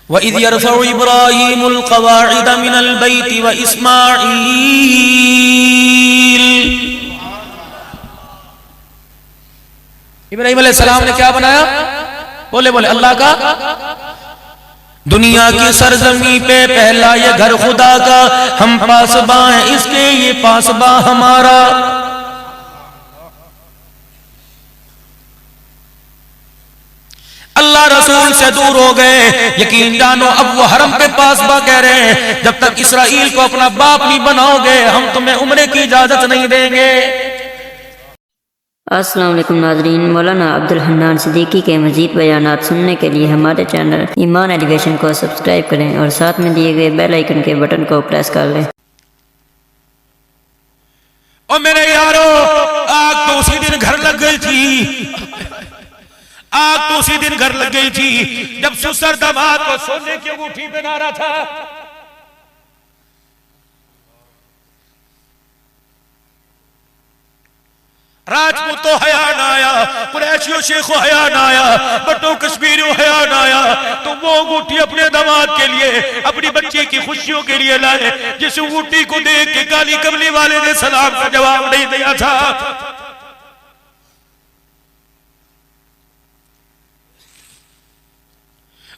व इज़ यरफ़उ इब्राहीमुल क़वाइद मिनल बैति व इस्माईल। इब्राहीम अलैहिस्सलाम ने क्या बनाया? बोले बोले अल्लाह का। दुनिया की सरजमी पे पहला ये घर खुदा का, हम पासबा हैं इसके, ये पासबा हमारा। अल्लाह रसूल से दूर हो गए, यकीन जानो अब वो हरम के पासबा कह रहे हैं, जब तक इसराइल को अपना बाप नहीं बनाओगे हम तुम्हें उम्रे की इजाजत नहीं देंगे। अस्सलाम वालेकुम नाज़रीन, मौलाना अब्दुल हन्नान सिद्दीकी के मज़ीद बयानात सुनने के लिए हमारे चैनल ईमान एलिवेशन को सब्सक्राइब करें और साथ में दिए गए बेल आइकन के बटन को प्रेस कर लें। और मेरे यारो, आग तो उसी दिन घर लग गई थी, आग तो उसी दिन घर लग गई थी जब ससुर दामाद को सोने की अंगूठी पहना रहा था। राजपूतों हया ना आया, कुरैशियों शेखों हया ना आया, बटो कश्मीरियों हया ना आया, तो वो अंगूठी अपने दामाद के लिए, अपनी बच्ची की खुशियों के लिए लाए, जिस अंगूठी को देख के काली कमली वाले ने सलाम का जवाब नहीं दिया था।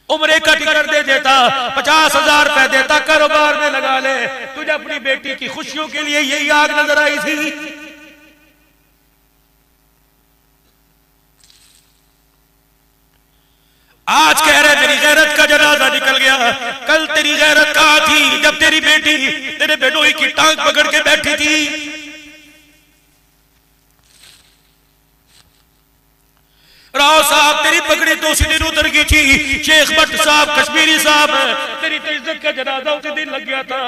उम्रे का टिकट दे देता, 50,000 रुपए देता, कारोबार में लगा ले, तुझे अपनी बेटी की खुशियों के लिए यही आग नजर आई थी। आज कह रहे तेरी गैरत का जनाजा निकल गया, कल तेरी गैरत कहां थी जब तेरी बेटी तेरे बेडोई की टांग पकड़ के बैठी थी। राव साहब तेरी पगड़ी तो उसी दिन उतर गई थी, शेख भट्ट साहब कश्मीरी साहब तेरी तो इज्जत का जनाजा उसी दिन लग गया था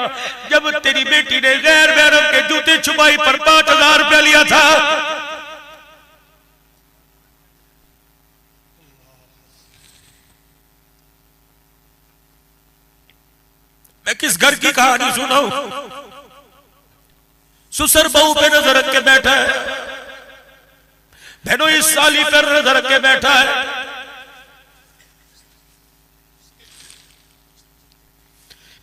जब तेरी बेटी ने गैर महरम के जूते छुपाई पर 5,000 रुपया लिया था। मैं किस घर की कहानी सुनाऊं? ससुर बहू पे नजर रख के बैठा है, बहनों इस साली पर नजर रख के बैठा है।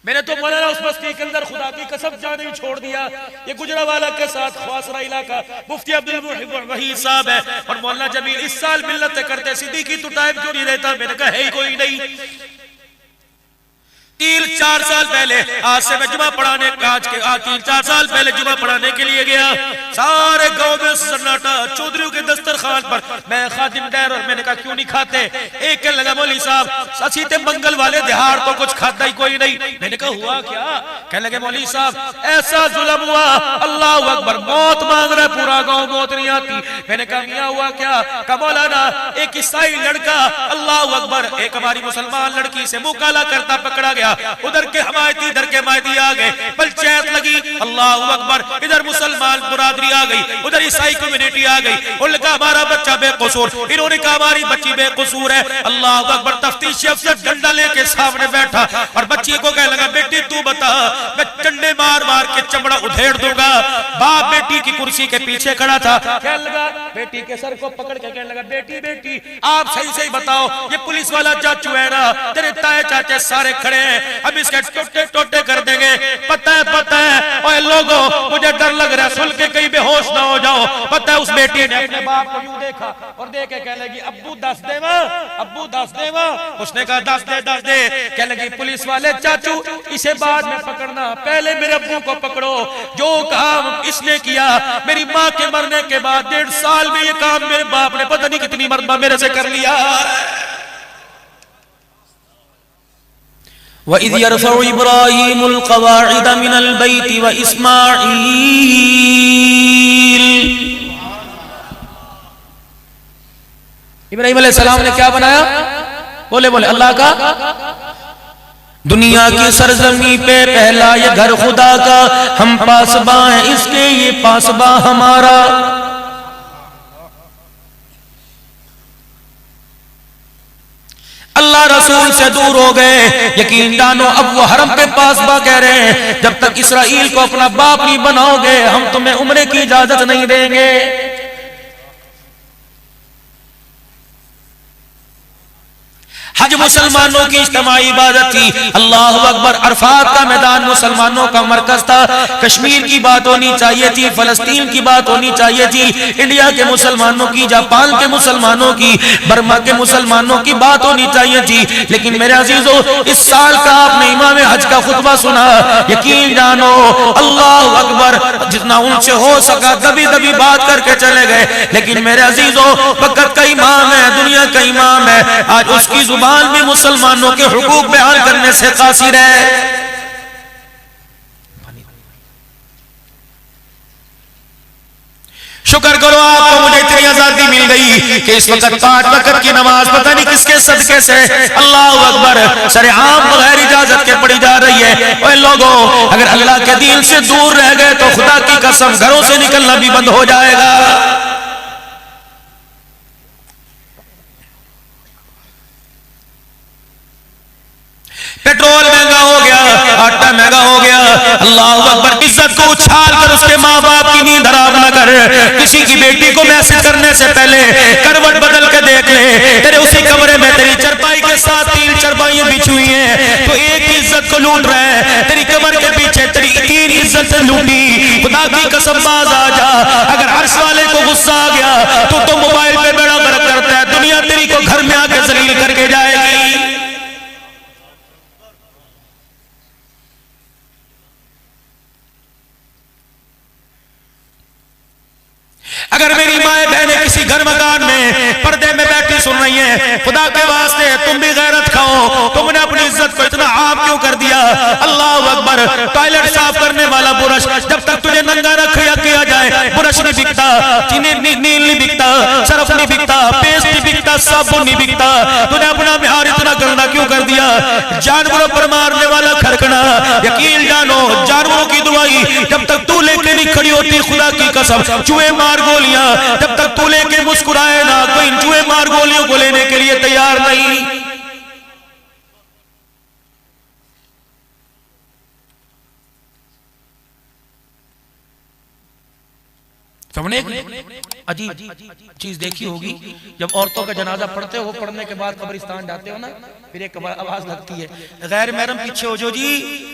मैंने तो मौलाना उस बस्ती के अंदर खुदा की कसम जाने ही छोड़ दिया। ये गुजरावाला के साथ ख्वासरा इलाका मुफ्ती अब्दुल वहीद साहब है और मौलाना जमील इस साल मिल्लत करते सिद्दीकी तो टाइम क्यों नहीं रहता? मैंने कहा है ही कोई नहीं। 3-4 साल पहले, आज से मैं जुमा पढ़ाने, आज के 3-4 साल पहले जुमा पढ़ाने के लिए गया, सारे गांव में सन्नाटा, चौधरियों के दस्तरखान पर मैं खादिम डैर और मैंने कहा क्यों नहीं खाते? एक कहने लगा मौलवी साहब सची ते मंगल वाले दिहाड़ तो कुछ खाता ही कोई नहीं। मैंने कहा हुआ क्या? कहने लगे मौलवी साहब ऐसा जुल्म हुआ, अल्लाह अकबर, मौत मांग रहा है पूरा गाँव, मौत नहीं आती। मैंने कहा मियाँ हुआ क्या? कहा मौलाना एक ईसाई लड़का, अल्लाह अकबर, एक हमारी मुसलमान लड़की से मुंह काला करता पकड़ा गया, उधर के हमायती इधर के मायती आ गए, पंचायत लगी, अल्लाह अकबर, इधर मुसलमान बुरादरी आ गई, उधर ईसाई कम्युनिटी आ गई, उन्होंने कहा हमारा बच्चा बेकसूर, इन्होंने कहा हमारी बच्ची बेकसूर है। अल्लाह अकबर, तफ्तीशी अफसर डंडा लेके सामने बैठा और बच्ची को कहने लगा बेटी तू बता, मैं चंडे मार मार के चमड़ा उधेड़ दूंगा। बाप बेटी की कुर्सी के पीछे खड़ा था, कहने लगा बेटी के सर को पकड़ के कहने लगा बेटी बेटी आप सही सही बताओ, ये पुलिस वाला चाचू है ना, तेरे ताए चाचे सारे खड़े हैं, अब इसके टोटे टोटे कर देंगे। पता है ओए लोगों मुझे डर लग रहा है, सुन के कहीं बेहोश ना हो जाओ। पता है उस बेटी ने अपने बाप को यूं देखा और देख के कहने लगी अब्बू दस देवा, अब्बू दस देवा। उसने कहा दस दे। कहने लगी पुलिस वाले चाचू इसे बाद में पकड़ना, पहले मेरे अब्बू को पकड़ो, जो काम इसने किया मेरी माँ के मरने के बाद 1.5 साल में ये काम मेरे बाप ने पता नहीं कितनी मरतबा मेरे से कर लिया। व इज़ यरफ़उ इब्राहीमुल क़वाइद मिनल बैति व इस्माईल। इब्राहीम अलैहिस्सलाम ने क्या बनाया? बोले बोले अल्लाह का। दुनिया की सरजमी पे पहला ये घर खुदा का, हम पासबा हैं इसके, ये पासबा हमारा। अल्लाह रसूल से दूर हो गए, यकीन जानो अब वो हरम के पासबा कह रहे हैं, जब तक इसराइल को अपना बाप नहीं बनाओगे हम तुम्हें उम्रे की इजाजत नहीं देंगे। हज मुसलमानों की इज्तिमाई इबादत थी। अल्लाह अकबर। अरफात का मैदान मुसलमानों का मरकज था। कश्मीर की बात होनी चाहिए थी, फलस्तीन की बात होनी चाहिए थी, इंडिया के मुसलमानों की, जापान के मुसलमानों की, बर्मा के मुसलमानों की बात होनी चाहिए थी। लेकिन मेरे अजीजों, इस साल का आपने इमाम हज का खुतबा सुना, यकीन जानो अल्लाह अकबर, जितना उनसे हो सका दबी दबी बात करके चले गए। लेकिन मेरे अजीजों, वक्त का इमाम है, दुनिया का इमाम है, आज उसकी जुबान भी मुसलमानों के हुकूक बयान करने से कासिर है। शुक्र करो आपको मुझे इतनी आजादी मिल गई कि इस वक्त 5 वक्त की नमाज पता नहीं किसके सदके से अल्लाह अकबर सरेआम बगैर इजाजत के पढ़ी जा रही है। ओए लोगों, अगर अल्लाह के दीन से दूर रह गए तो खुदा की कसम घरों से निकलना भी बंद हो जाएगा। पेट्रोल महंगा हो गया, आटा महंगा हो गया। अल्लाह अकबर। इज्जत को उछाल कर उसके माँ बाप की नींद हराम न कर। किसी की बेटी को मैसेज करने से पहले करवट बदल के देख ले। तेरे उसी कमरे में तेरी चरपाई के साथ 3 चरपाइयां बिछी हुई हैं, तो एक की इज्जत को लूट रहा है। तेरी कमर के पीछे तेरी 3 इज्जत से लूटी। खुदा की कसम बाज आ जा। अगर अर्श वाले को गुस्सा आ गया तो मोबाइल पे बड़ा गर्क करता है, दुनिया तेरी को घर में आके जलील करके जाएगी। अगर मेरी माए बहनें किसी घर मकान में पर्दे में बैठी सुन रही हैं, खुदा के वास्ते तुम भी गैरत खाओ। तुमने अपनी इज्जत को इतना आप क्यों कर दिया? अल्लाह अकबर। टॉयलेट साफ करने वाला बुरश, जब तक तुझे नंगा रखा किया जाए बुरश नहीं बिकता, नील नहीं बिकता, सरफ नहीं बिकता, पेस्ट नहीं बिकता, साबुन नहीं बिकता। तूने अपना बिहार इतना गंदा क्यों कर दिया? जानवरों पर मारने वाला खरकना, यकीन जानो जानवरों की दुआई जब तक तू लेके नहीं खड़ी होती, खुदा की कसम चूहे मार गोलियां जब तक तू लेके मुस्कुराए ना, कोई चूहे मार गोलियों को लेने के लिए तैयार नहीं। तुमने अजीब चीज देखी होगी, जब औरतों का जनाजा पढ़ते हो, पढ़ने के बाद कब्रिस्तान जाते हो ना, फिर एक आवाज लगती है, गैर महरम पीछे हो जो जी,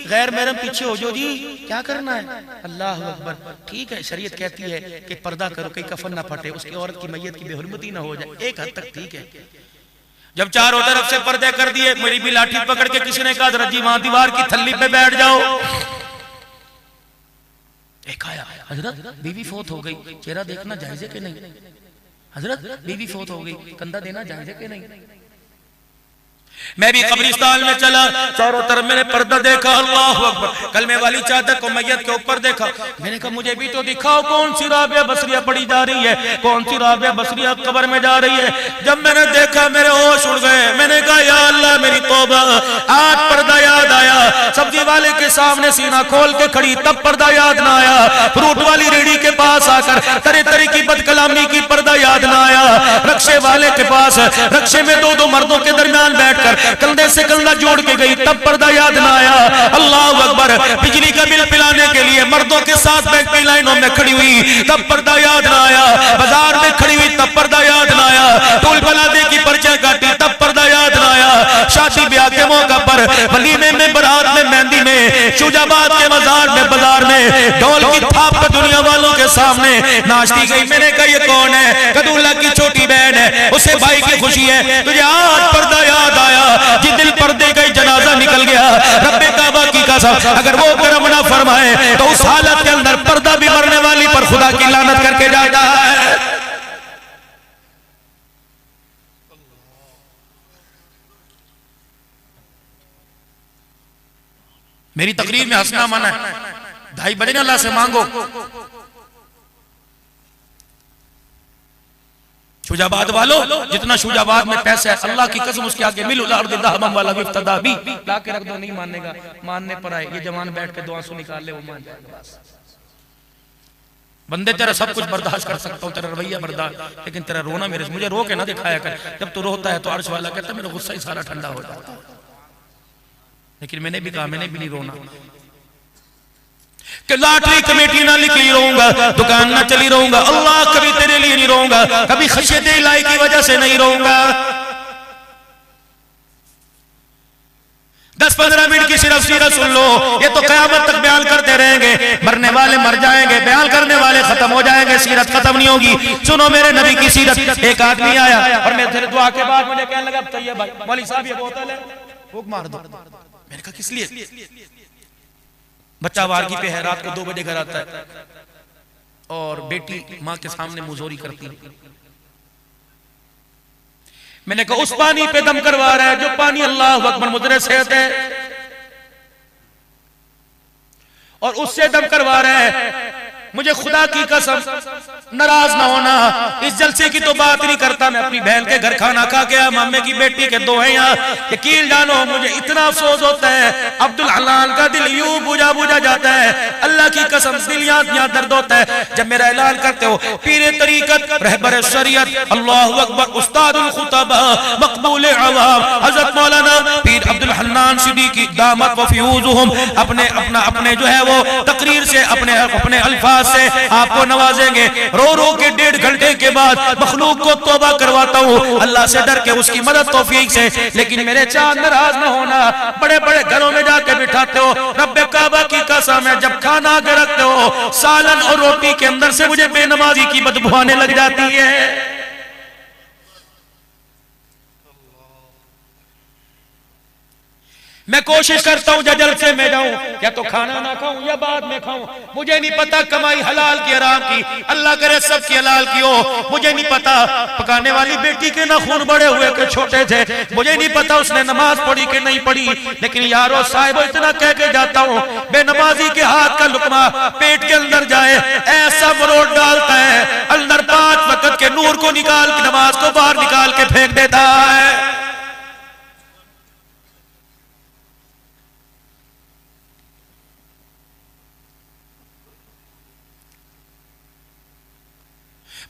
गैर महरम पीछे हो जो जी, क्या करना है? अल्लाह अकबर। ठीक है, शरीयत कहती है कि पर्दा करो, कहीं कफन ना फटे, उसकी औरत की मैयत की बेहुरमती ना हो जाए, एक हद तक ठीक है। जब चारों तरफ से पर्दे कर दिए, मेरी भी लाठी पकड़ के किसी ने कहा जरा जी वहां दीवार की थल्ली पे बैठ जाओ। एक आया, हजरत बीवी फौत हो गई, चेहरा देखना जायज है कि नहीं? हजरत बीवी फौत हो गई, कंधा देना जायज है कि नहीं? मैं भी कब्रिस्तान में चला, चारों तरफ मैंने पर्दा देखा, अल्लाह अकबर। कलमे वाली चादर को मैयत के ऊपर देखा, मैंने कहा मुझे भी तो दिखाओ कौन सी राबिया बसरिया पड़ी जा रही है, कौन सी राबिया बसरिया कब्र में जा रही है। जब मैंने देखा मेरे होश उड़ गए, मैंने कहा या अल्लाह मेरी तौबा। आज पर्दा याद आया, सब्जी वाले के सामने सीना खोल के खड़ी, तब पर्दा याद ना आया। फ्रूट वाली रेडी के पास आकर तरह तरह की बदकलामी की, पर्दा याद ना आया। रक्शे वाले के पास रक्शे में 2-2 मर्दों के दरमियान बैठकर कंधे से कंधा जोड़ के गई, तब पर्दा याद ना आया। अल्लाह अकबर। बिजली का बिल पिलाने के लिए मर्दों के साथ बैंक की लाइनों में खड़ी हुई, तब पर्दा याद ना आया। बाजार में खड़ी हुई, तब पर्दा याद ना आया। टोल प्लाजे की पर्चियां काटी, तब पर्दा याद ना आया। शादी ब्याह के मौका पर, वलीमे में, बारात में, मेहंदी में, शुजाबाद के मजार में, बाजार में ढोल की थाप पर दुनिया वालों के सामने नाचती गई। मैंने कहा ये कौन है? कदुल्ला की छोटी बहन है, उसे भाई की खुशी है, तुझे आज पर्दा याद आया। जिस दिल पर्दे का जनाजा निकल गया, रब्बे काबा की कसम अगर वो करम ना फरमाए तो उस हालत के अंदर पर्दा भी मरने वाली पर खुदा की लानत करके जाता है। मेरी तकरीर में हंसना मना है, 2:30 बजे अल्लाह से मांगो। शुजाबाद वालों, जितना शुजाबाद में पैसा है, अल्लाह की कसम उसके आगे मिल वाला इफ्तदा भी ला के रख दो, नहीं मानेगा। मानने पर आए, ये जवान बैठ के दुआ से निकाल ले, वो मान जाएगा। बंदे तेरा सब कुछ बर्दाश्त कर सकता हूँ, तेरा रवैया बर्दाश्त, लेकिन तेरा रोना मेरे मुझे रो के ना दिखाया कर। जब तू रोता है तो अर्श वाला कहता है मेरा गुस्सा ही सारा ठंडा हो जाता है। लेकिन मैंने भी कहा मैंने भी नहीं रोना कि लॉटरी कमेटी ना निकली रहूंगा, दुकान ना चली रहूंगा। अल्लाह कभी तेरे लिए नहीं रहूंगा, कभी खशियत इलाही की वजह से नहीं रहूंगा। 10-15 मिनट की सिर्फ सीरत सुन लो, ये तो क़यामत तक बयान करते रहेंगे। मरने वाले मर जाएंगे, बयान करने वाले खत्म हो जाएंगे, सीरत खत्म नहीं होगी। सुनो मेरे नबी की सीरत। एक आदमी आया और मैं तेरे दुआ के बाद मुझे कहने लगा, तैयब भाई मौलवी साहब ये बोतल है, फूंक मार दो। मैंने कहा किस लिए? बच्चा वारगी पे है, रात को 2 बजे घर आता है और बेटी माँ के सामने मुजोरी करती है। मैंने कहा उस पानी पे दम करवा रहा है जो पानी अल्लाह अकबर मुद्रे सेहत है, और उससे दम करवा रहा है। मुझे खुदा की कसम, नाराज ना होना, इस जलसे की तो बात नहीं करता। मैं अपनी बहन के घर खाना खा के मामे की बेटी के 2 हैं यहाँ। यकीन जानो मुझे इतना अफसोस होता है, अब्दुल हन्नान का दिल यूं बुझा बुझा जाता है। अल्लाह की कसम दिल यहाँ दर्द होता है जब मेरा ऐलान करते हो पीरे तरीकत, रहबर शरीयत, अल्लाहु अकबर, उस्तादुल खुतबा, मकबूल अवाम हजरत मौलाना पीर अब्दुल हन्नान सिद्दीकी दामत व फ्यूजुहुम अपने जो है वो तकरीर से, अपने अल्फाज से आपको नवाजेंगे। रो रो के 1.5 घंटे के बाद मखलूक को तौबा करवाता हूँ अल्लाह से डर के, उसकी मदद तौफीक से। लेकिन मेरे चांद नाराज न होना, बड़े बड़े घरों में जाके बिठाते हो, रब्बे काबा की कसम है जब खाना आगे रखते हो सालन और रोटी के अंदर से मुझे बेनमाजी की बदबू आने लग जाती है। मैं कोशिश करता हूं जलसे में जाऊं, या तो खाना ना खाऊं या बाद में खाऊं, मुझे नहीं पता कमाई हलाल की हराम की, अल्लाह करे सबकी हलाल की हो। मुझे नहीं पता पकाने वाली बेटी के ना खून बड़े हुए के छोटे थे, मुझे नहीं पता उसने नमाज पढ़ी कि नहीं पढ़ी। लेकिन यारो साहिब इतना कह के जाता हूं, बेनमाजी के हाथ का लुकमा पेट के अंदर जाए ऐसा मरोड़ डालता है, अंदर 5 वक्त के नूर को निकाल के, नमाज को बाहर निकाल के फेंक देता है।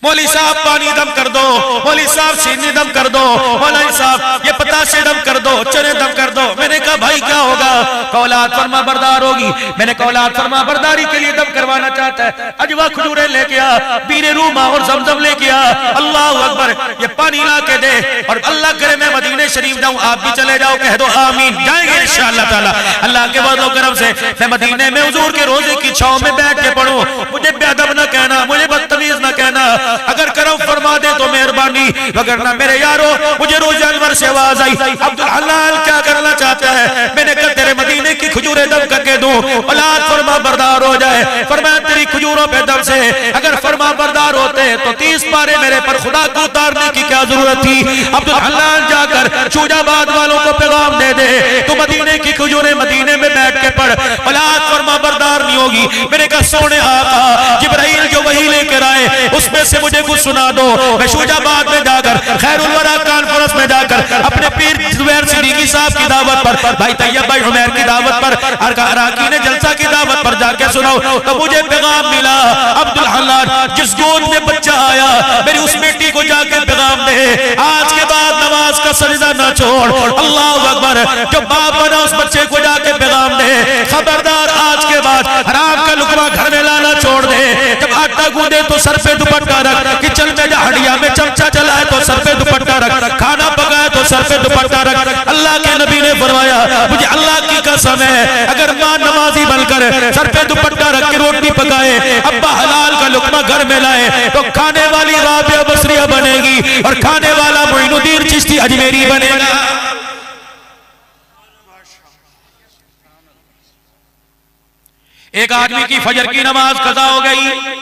मौली साहब पानी दम कर दो, मौली साहब चीनी दम कर दो, मौलाई साहब ये पताशे दम कर दो, चने दम कर दो। मैंने कहा भाई क्या होगा? औलाद फरमा बरदार होगी। मैंने कहा औलाद फरमा बरदारी के लिए दम करवाना चाहता है, अजवा खजूरें लेके आ, बीरे रूमा और जमजम लेके आ, अल्लाह अकबर ये पानी ला के दे, और अल्लाह करे मैं मदीने शरीफ जाऊं, आप भी चले जाओ, कह दो आमीन। जाएंगे इंशाअल्लाह ताला अल्लाह के वादो करम से। मैं मदीने में हुजूर के रोजे की छांव में बैठ के पढ़ूं, मुझे बेअदब न कहना, मुझे बदतमीज न कहना, अगर करम फरमा दे तो मेहरबानी, वगरना मेरे यारो मुझे रोज अनवर से आवाज आई, अब्दुल हलाल क्या करना चाहता है? मैंने कहा तेरे मदीने की खजूरें दम करके दूं, औलाद फरमा बरदार हो जाए। फरमाया तेरी खजूरों पे दम से अगर फरमा बरदार होते तो 30 पारे मेरे पर खुदा को उतारने की क्या जरूरत थी? अब्दुल हलाल जाकर शूजाबाद वालों को पैगाम दे दे, तो मदीने की खजूरें मदीने में बैठ के पढ़, औलाद फरमा बरदार नहीं होगी। मैंने कहा सोने आका जिब्राइल जो वही लेकर आए उसमें से मुझे कुछ सुना दो। मैं शूजाबाद में जाकर खैरुल वरा कॉन्फ्रेंस में जाकर अपने पीर जुबैर सिद्दीकी साहब की दावत पर, भाई तैयब भाई उमैर की दावत पर, अराकीन जलसा की दावत पर जाके सुनाओ, तो मुझे पैगाम मिला अब्दुल हलाल जिस गोद में बच्चा आया मेरी उस बेटी को जाके पैगाम दे, आज के बाद नमाज का सजदा ना छोड़, अल्लाह अकबर। जो बाप बना उस बच्चे को जाके पैगाम दे, खबरदार आज के बाद हराम का लुकमा घर में लाना छोड़ दे। जब आटा गूंदे तो सर पे दुपट्टा रख, किचन में हड़िया में चमचा चलाए तो सर पे दुपट्टा रख, खाना पकाए तो सर पे दुपट्टा रख। अल्लाह के नबी ने फरमाया मुझे अल्लाह की कसम है अगर मां नमाजी बनकर सर पे दुपट्टा रख के रोटी पकाए, अब्बा हलाल का लुकमा घर में लाए, तो खाने वाली राबिया बसरिया बनेगी और खाने वाला मोइनुद्दीन चिश्ती अजमेरी बनेगा। एक आदमी की फजर की नमाज कज़ा हो गई,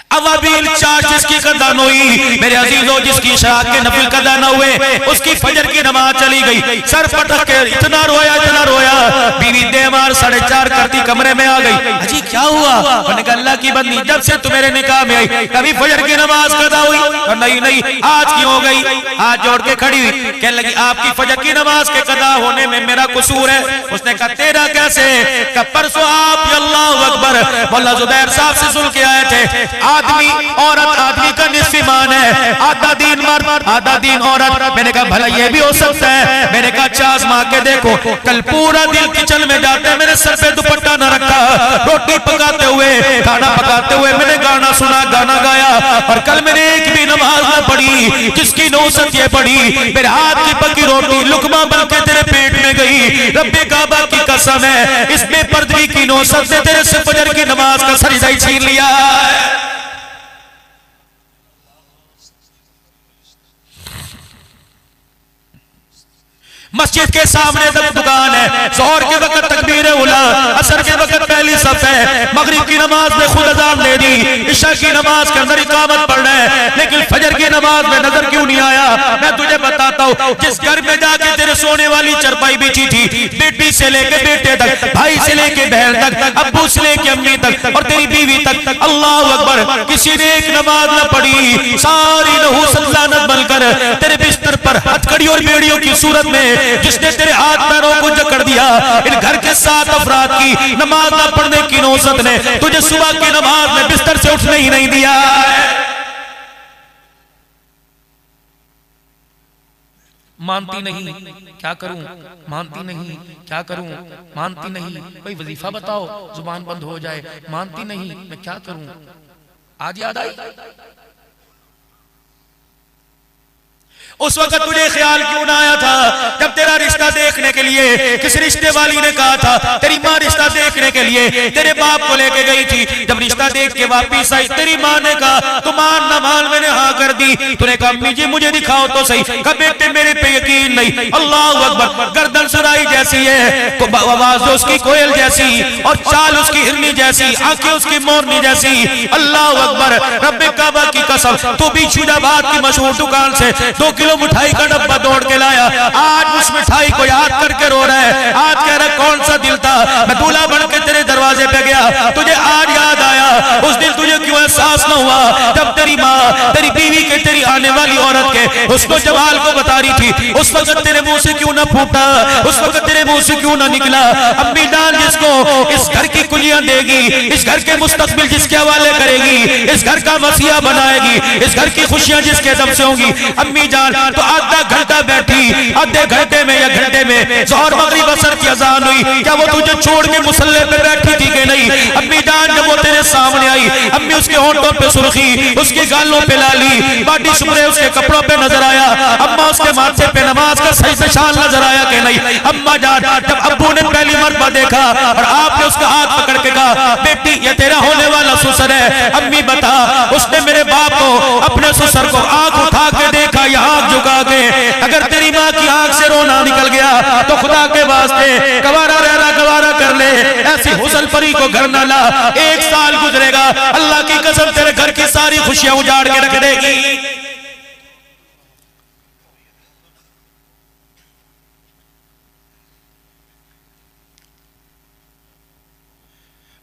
अवाबील चाश जिसकी कदा न हुई, मेरे अजीजों जिसकी शरात के नफिल कदा न हुए, उसकी फजर की नमाज चली गई। सर पटक के इतना रोया, बीवी देमार 4:30 करती कमरे में आ गई। अजी क्या हुआ? मैंने कहा अल्लाह की बंदी जब से तू मेरे निकाह में आई कभी फजर की नमाज कदा हुई? नहीं आज क्यों हो गई? हाथ जोड़ के खड़ी हुई, कहने लगी आपकी फजर की नमाज के कदा होने में मेरा कसूर है। उसने कहा तेरा कैसे? परसों आप अल्लाह अकबर मौला जुबैर साहब से सुन के आए थे, आदमी औरत आदमी का निस्फ ईमान है, आधा दीन मर्द आधा दीन औरत। मैंने कहा भला ये भी हो सकता है? मैंने कहा अच्छा आजमा के देखो। कल पूरा दिन किचन में जाते मेरे सर पे दुपट्टा न रखा, रोटी पकाते हुए खाना पकाते हुए मैंने गाना सुना, गाना गाया, और कल मैंने एक भी नमाज न पढ़ी जिसकी नौसत ये पढ़ी मेरे हाथ की पकी रोटी लुकमा बन के तेरे पेट में गई। गई। रब्बे काबा की कसम है, इस बेपर्दगी की नौसत ने तेरे से फजर की नमाज का सजदा ही छीन लिया। मस्जिद के सामने तक दुकान है, ज़ोहर के वक्त तकबीर उला, असर के वक्त पहली सफ है, मगरिब की नमाज में खुद अज़ान दे दी, इशा की नमाज के अंदर इकामत पढ़ रहे हैं, लेकिन फजर की नमाज में नजर क्यों नहीं आया? मैं तुझे बताता हूँ, जिस घर में जाके तेरे सोने वाली चरपाई बिछी थी, बेटी से लेके बेटे तक, भाई से लेके बहन तक, अब्बू से लेके अम्मी तक और तेरी बीवी तक, अल्लाह अकबर, किसी ने एक नमाज न पढ़ी, सारी नहूसत लानत बनकर तेरे बिस्तर पर हथकड़ी और बेड़ियों की सूरत में जिसने तेरे हाथ पैरों को जकड़ दिया, इन घर के 7 अफराद की नमाज ना पढ़ने की नौसत ने तुझे सुबह की नमाज में बिस्तर से उठने ही नहीं दिया। मानती नहीं, क्या करूं? मानती नहीं, क्या करूं? मानती नहीं, कोई वजीफा बताओ जुबान बंद हो जाए। मानती नहीं, मैं क्या करूं? आज याद आई। उस वक्त तुझे ख्याल क्यों ना आया था जब तेरा रिश्ता देखने के लिए किसी रिश्ते वाली ने कहा था, तेरी माँ रिश्ता देखने के लिए तेरे बाप को लेके गई थी। जब रिश्ता देख के वापिस आई, तेरी माँ ने कहा तू मान ना मान, मैंने हाँ कर दी। तूने कहा अम्मी जी मुझे दिखाओ तो सही। कहा बेटे मेरे पे यकीन नहीं। अल्लाह अकबर, गर्दन सुराई जैसी है, आवाज उसकी कोयल जैसी और चाल उसकी हिरनी जैसी, आंखें उसकी मोरनी जैसी। अल्लाह अकबर, रब्बे काबा की कसम, तू भी शुजाबाद की मशहूर दुकान से 2 किलो मिठाई का डब्बा दौड़ के लाया। आज उस मिठाई को याद करके रो रहा है। आज कह रहा कौन सा दिल था, मैं दूल्हा बन के तेरे दरवाजे पे गया, तुझे आज याद आया। उस दिन तुझे क्यों एहसास न हुआ जब तेरी माँ तेरी बीवी के, तेरी आने वाली औरत के उसको जवाल को बता रही थी, उस वक्त तेरे मुंह से क्यों ना फूटा, उस वक्त तेरे मुंह से क्यों ना निकला? अम्मी जान जिसको इस घर की कुलियां देगी, इस घर के मुस्तकबिल जिसके हवाले करेगी, इस घर का मसीहा बनाएगी, इस घर की खुशियां जिसके दम से होंगी, अम्मी जान तो आधा घंटा बैठी, आधे घंटे में या घंटे में ज़ोहर मगरिब असर की अजान हुई, क्या वो तुझे छोड़ के मुसल्ले पे बैठी थी कि नहीं? अम्मी जान जब वो तेरे सामने आई, अम्मी उसके होंठों पे सुर्खी, उसके गालों पे लाली, बाटी सुमरे उसके कपड़ों पे नजर आया, अम्मा उसके माथे पे नमाज का सही से शाल नजर आया कि नहीं? अम्मा जान जब अब्बू ने पहली मरतबा देखा और आपने उसका हाथ पकड़ के कहा बेटी ये तेरा होने वाला ससुर है, अम्मी बता, उसने मेरे बाप को, अपने ससुर को आंख उठा के देखा, यहाँ झुका के, अगर तेरी माँ की आंख से रोना निकल गया तो खुदा के वास्ते गवारा रहना गवारा कर ले, ऐसी हुस्न परी को घर न ला। 1 साल गुजरेगा, अल्लाह की कसम तेरे घर की सारी खुशियां उजाड़ के रख देगी।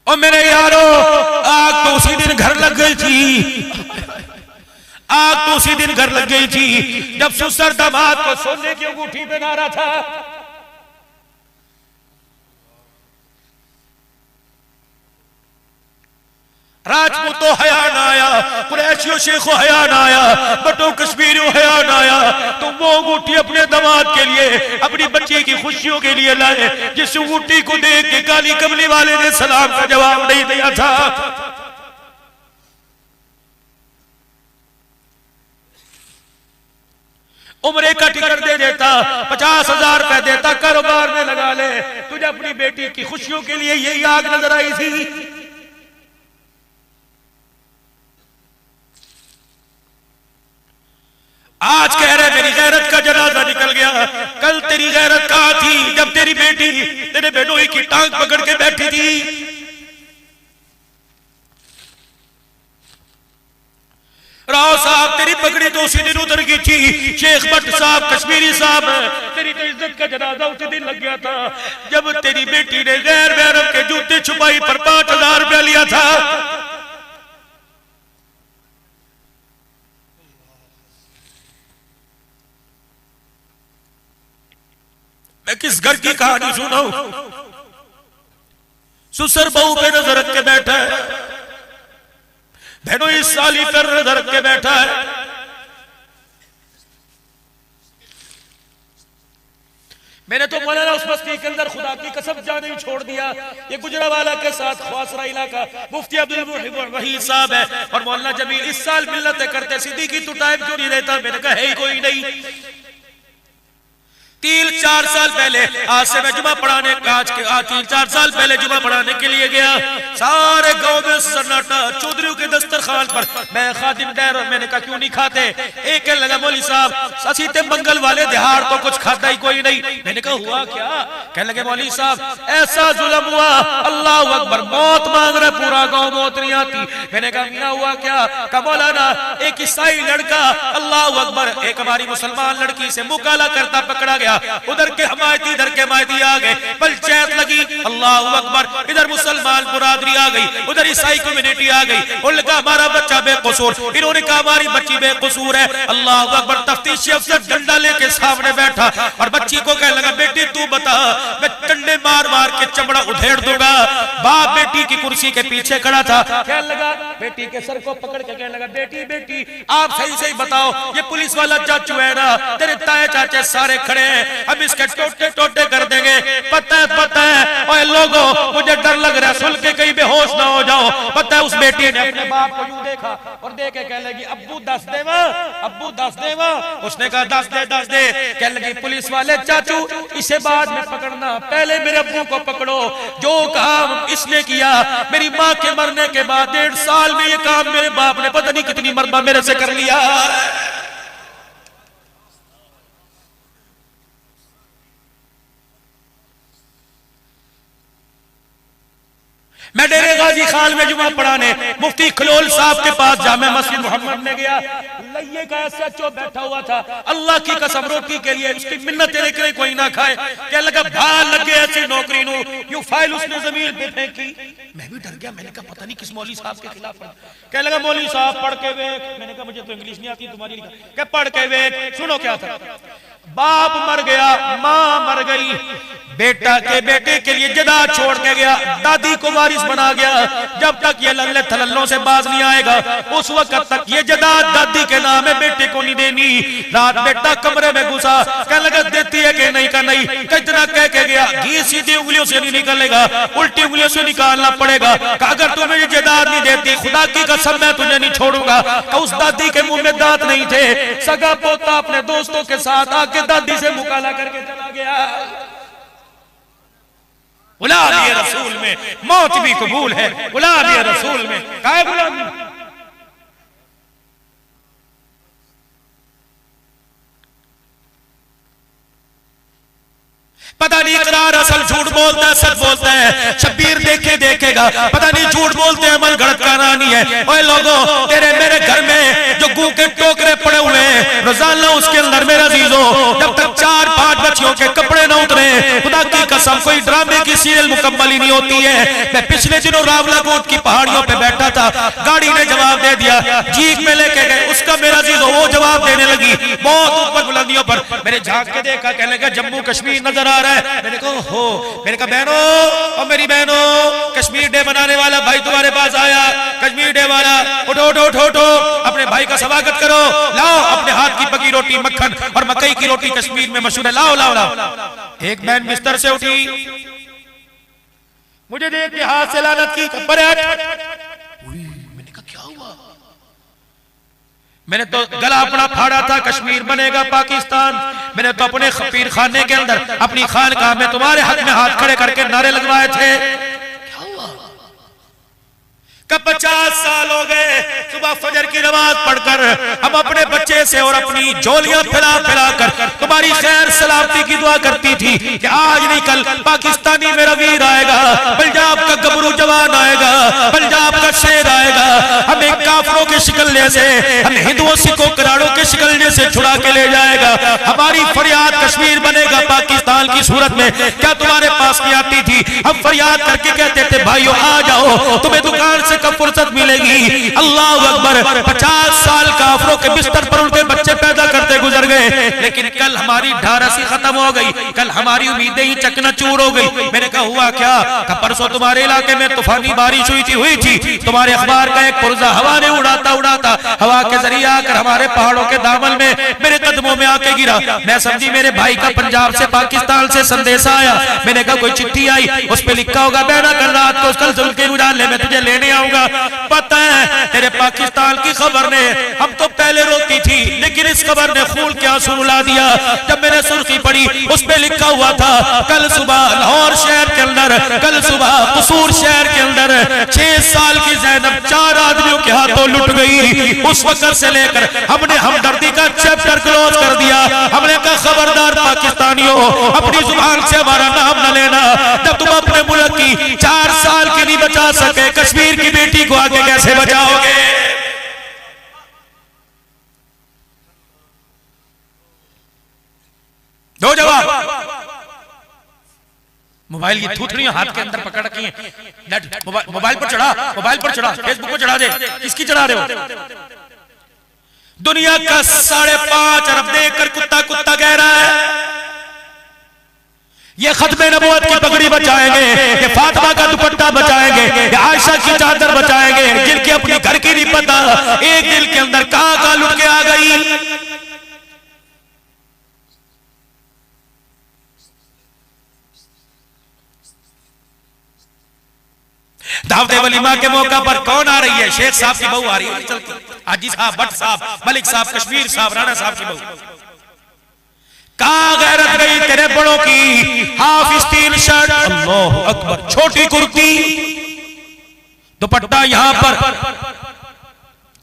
और मेरे यारो, आग तो उसी दिन घर लग गई थी, आग तो उसी दिन घर लग गई थी जब ससुर दामाद को सोने की अंगूठी पहना रहा था। राजपूतों हया ना आया, कुरैशियों शेखों हया ना आया, बटो कश्मीरियों हया ना आया, तो वो अंगूठी अपने दामाद के लिए, अपनी बच्ची की खुशियों के लिए लाए, जिस अंगूठी को देख के काली कमली वाले ने सलाम का जवाब नहीं दिया था। उम्रे का टिकट दे देता, 50,000 रुपए देता, कारोबार में लगा ले, तुझे अपनी बेटी की खुशियों के लिए यही आग नजर आई थी। आज कह रहे मेरी गैरत का जनाजा निकल गया, कल तेरी गैरत कहां थी जब तेरी बेटी तेरे बेटोई की टांग पकड़ के बैठी थी? राव साहब तेरी पगड़ी तो उसी दिन उतर गई थी, शेख भट्ट साहब कश्मीरी साहब तेरी तो इज्जत का जनाजा उसी दिन लग गया था जब तेरी बेटी ने गैर महरम के जूते छुपाई पर 5,000 रुपया लिया था। मैं किस घर की कहानी सुनाऊं? ससुर बहू पे नजर रख के बैठा है, बहनों इस साली पर नजर रख के बैठा है। मैंने तो मौलाना उस बस्ती के अंदर खुदा की कसम जाने ही छोड़ दिया। ये गुजरावाला के साथ ख्वासरा इलाका मुफ्ती अब्दुल वहीद साहब है और मौलाना जमील इस साल मिलते करते, सिद्दीकी तू टाइम क्यों नहीं देता? मैंने कहा है ही कोई नहीं। 3-4 साल पहले आज से मैं जुमा पढ़ाने आज के 3-4 साल पहले जुमा पढ़ाने के लिए गया। सारे गांव में सन्नाटा, चौधरियों के दस्तरखान पर मैं खादिम डैर, मैंने कहा क्यों नहीं खाते? एक कहने लगा मौली साहब ससीते मंगल वाले दिहाड़ तो कुछ खाता ही कोई नहीं। मैंने कहा हुआ क्या? कहने लगे मौली साहब ऐसा जुल्म हुआ, अल्लाह अकबर, मौत मांग रहा पूरा गाँव, मौत नहीं आती। मैंने कहा मियां हुआ क्या? कहा मौलाना एक ईसाई लड़का, अल्लाह अकबर, एक हमारी मुसलमान लड़की से मुकाला करता पकड़ा गया। उधर के हमायती इधर के हमायती आ गए, पंचायत लगी, अल्लाह अकबर, इधर मुसलमान बुरादरी आ गई, उधर ईसाई कम्युनिटी आ गई। उन्होंने कहा हमारा बच्चा बेकसूर, इन्होंने कहा हमारी बच्ची बेकसूर है। अल्लाह अकबर, तफ्तीशी अफसर डंडा लेके सामने बैठा और बच्ची को कहने लगा बेटी तू बता, मैं डंडे मार मार के चमड़ा उधेड़ दूंगा। बाप बेटी की कुर्सी के पीछे खड़ा था, कहने लगा बेटी के सर को पकड़ के कहने लगा बेटी बेटी आप सही सही बताओ, ये पुलिस वाला चाचू है ना, तेरे ताए चाचे सारे खड़े हैं, अब इसके टोटे टोटे कर देंगे। पता है ओए लोगों, मुझे डर लग रहा है सुन के कहीं बेहोश ना हो जाओ। पता है उस बेटी ने अपने बाप को यूं देखा और देख के कहने लगी अब्बू दस देवा, अब्बू दस देवा। उसने कहा दस दे दस दे। कहने लगी पुलिस वाले चाचू इसे बाद में पकड़ना, पहले मेरे अब्बू को पकड़ो। जो काम इसने किया मेरी माँ के मरने के बाद 1.5 साल में, ये काम मेरे बाप ने पता नहीं कितनी मरतबा मेरे से कर लिया। मैं डेरे गाजी खान में जुमा पढ़ाने मुफ्ती खलोल साहब के पास जामे मस्जिद मोहम्मद में गया। लइये का SHO बैठा हुआ था, अल्लाह की कसम रोटी के लिए उसकी मिन्नत लेके लिए कोई ना खाए। क्या लगा भाल लगे ऐसी नौकरी नु, यूं फाइल उसने जमीन पे फेंकी। मैं भी डर गया, मैंने कहा पता नहीं किस मौलवी साहब के खिलाफ पढ़। क्या लगा मौलवी साहब पढ़ के वेख। मैंने कहा मुझे तो इंग्लिश नहीं आती, तुम्हारी लिखा। क्या पढ़ के वेख। सुनो क्या था, बाप मर गया, माँ मर गई, बेटा के बेटे के लिए जदाद छोड़ के गया, दादी को वारिस बना गया। जब तक ये लल्ले थलल्लों से बाज नहीं आएगा उस वक्त तक ये जदाद दादी के नाम है, बेटे को नहीं देनी। रात बेटा कमरे में घुसा, क्या लगा देती है कि नहीं का नहीं, कितना कह के गया, घी सीधी उंगलियों से नहीं निकलेगा, उल्टी उंगलियों से निकालना पड़ेगा। अगर तुम्हें ये जदाद नहीं देती खुदा की कसम मैं तुझे नहीं छोड़ूंगा। उस दादी के मुंह में दांत नहीं थे, सगा पोता अपने दोस्तों के साथ आके दादी से मुकाला करके चला गया। गुलाम ये रसूल में मौत भी कबूल है, गुलाम ये रसूल में काहे गुलामी। पता नहीं इकरार असल झूठ बोलता है सच बोलता है, शब्बीर देखे देखेगा, पता नहीं झूठ बोलते हैं अमल गलत करानी है। ओए लोगों, तेरे मेरे घर में जो गू के टोकरे पड़े हुए हैं रोजाना उसके अंदर मेरा अजीजों जब तक 4-5 बच्चियों के कपड़े न उतरे खुदा की कसम कोई ड्रामे की सीरियल मुकम्मल ही नहीं होती है। मैं पिछले दिनों रावलाकोट की पहाड़ियों पे बैठा था, गाड़ी ने जवाब दे दिया, जीप में लेके गए, उसका मेरा अजीजों वो जवाब देने लगी बहुत ऊपर बुलंदियों पर। मैंने झांक के देखा, कहने लगा जम्मू कश्मीर नजर आ रहा है। मैंने कहा हो, मैंने कहा बहनों और मेरी बहनों, कश्मीर डे मनाने वाला भाई तुम्हारे पास आया, कश्मीर डे वाला, उठो उठो उठो उठो, अपने भाई का स्वागत करो, लाओ अपने हाथ की पकी रोटी, मक्खन और मकई की रोटी कश्मीर में मशहूर है, लाओ लाओ लाओ। एक बहन बिस्तर से उठी, मुझे देख के हाथ से लानत की, मैंने कहा क्या हुआ? मैंने तो गला अपना फाड़ा था, कश्मीर बनेगा पाकिस्तान। मैंने तो अपने पीर खाने के अंदर अपनी खानकाह में तुम्हारे हक में हाथ खड़े करके नारे लगवाए थे। क्या हुआ? कब 50 साल हो गए सुबह फजर की नमाज पढ़कर हम अपने बच्चे से और अपनी झोलियां फैला फैला कर तुम्हारी खैर सलामती की दुआ करती थी कि आज नहीं कल पाकिस्तानी मेरा वीर आएगा, पंजाब का गबरू जवान आएगा, पंजाब का शेर आएगा, हमें काफरों के शिकलने से, हम हिंदुओं सिखों कराड़ों के शिकलने से छुड़ा के ले जाएगा। हमारी फरियाद कश्मीर बनेगा पाकिस्तान की सूरत में क्या तुम्हारे पास नहीं आती थी? हम फरियाद करके कहते थे भाइयों आ जाओ, तुम्हें दुकान से कब फुर्सत मिलेगी। अल्लाह अकबर, 50 साल काफरों के बिस्तर पर उनके बच्चे पैदा करते गुजर गए, लेकिन कल हमारी ढारसी खत्म हो गई, कल हमारी उम्मीदें ही चकनाचूर हो गई। मैंने कहा हुआ क्या? परसों तुम्हारे इलाके में तूफानी बारिश हुई थी, तुम्हारे अखबार का एक पुर्जा हवा ने उड़ाता उड़ाता हवा के जरिए आकर हमारे पहाड़ों के दामन में मेरे कदमों में आके गिरा। मैं समझी मेरे भाई का पंजाब से पाकिस्तान से संदेशा आया। मैंने कहा कोई चिट्ठी आई, उस पर लिखा होगा बैठा कर रात को कल जुल्के उजाले में तुझे लेने आऊंगा। पता है तेरे पाकिस्तान की खबर ने हम तो पहले रोकी थी, लेकिन इस खबर ने खून के आंसू रुला दिया। जब मैंने सुर्खी पढ़ी उस पे लिखा हुआ था कल सुबह लाहौर शहर के अंदर, कल सुबह कसूर शहर के अंदर 6 साल की ज़ैनब 4 आदमियों के हाथों लुट गई। उस वक्त से लेकर हमने हमदर्दी का चैप्टर क्लोज कर दिया। हमने कहा खबरदार पाकिस्तानियों, अपनी जुबान से हमारा नाम न लेना। जब तुम अपने मुल्क की 4 साल की नहीं बचा सके, कश्मीर की बेटी को आगे कैसे बचाओगे? दो जवाब। मोबाइल की थूथड़ियां हाथ के अंदर पकड़ रखी हैं। मोबाइल पर चढ़ा, फेसबुक पर चढ़ा दे। किसकी चढ़ा रहे हो? दुनिया का 5.5 अरब देखकर कुत्ता कुत्ता कह रहा है ये खत्मे नबूवत की पगड़ी बचाएंगे, ये फातिमा का दुपट्टा बचाएंगे, ये आयशा की चादर बचाएंगे, जिनके अपने घर की नहीं पता एक दिल के अंदर कहां लुट के आ गई। दावते वलीमा के मौका पर कौन आ रही है? शेख साहब की बहू आ रही है चलती, हाजी साहब, भट्ट साहब, मलिक साहब, कश्मीर साहब, राणा साहब की बहू। कहां गैरत गई तेरे बड़ों की? हाफ स्टील शर्ट, अल्लाह अकबर, छोटी कुर्ती, दुपट्टा यहां पर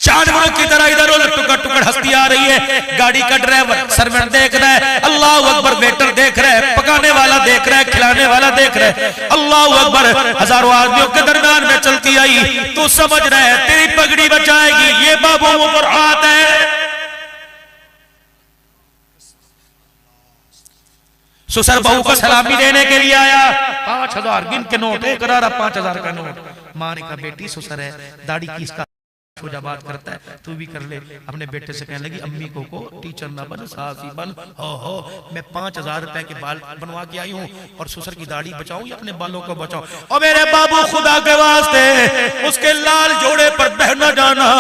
जानवरों की तरह इधर उधर टुकड़ टुकड़ हंसती आ रही है। गाड़ी का ड्राइवर, सर्वेंट देख रहा है, अल्लाह अकबर, वेटर देख रहा है, पकाने वाला देख रहा है, खिलाने वाला देख रहा है, अल्लाह अकबर। हजारों आदमियों के दरमियान में चलती आई। तू समझ रहा है तेरी पगड़ी बचाएगी, ये बाबू ऊपर हाथ है। सुसर बहू को सलामी देने के लिए आया। 5000 गिन के नोट, एक 5000 का नोट। मां ने कहा बेटी सुसर है, दाढ़ी किसका पूजा बात करता है, तू भी कर ले। अपने बेटे से कहने लगी अम्मी को टीचर ना बन, साहसी बन। हो मैं 5000 रुपए के बाल बनवा के आई हूँ और सुसर की दाढ़ी बचाऊं या अपने बालों को बचाऊं? और मेरे बाबू खुदा के वास्ते उसके लाल जोड़े पर बहना जाना,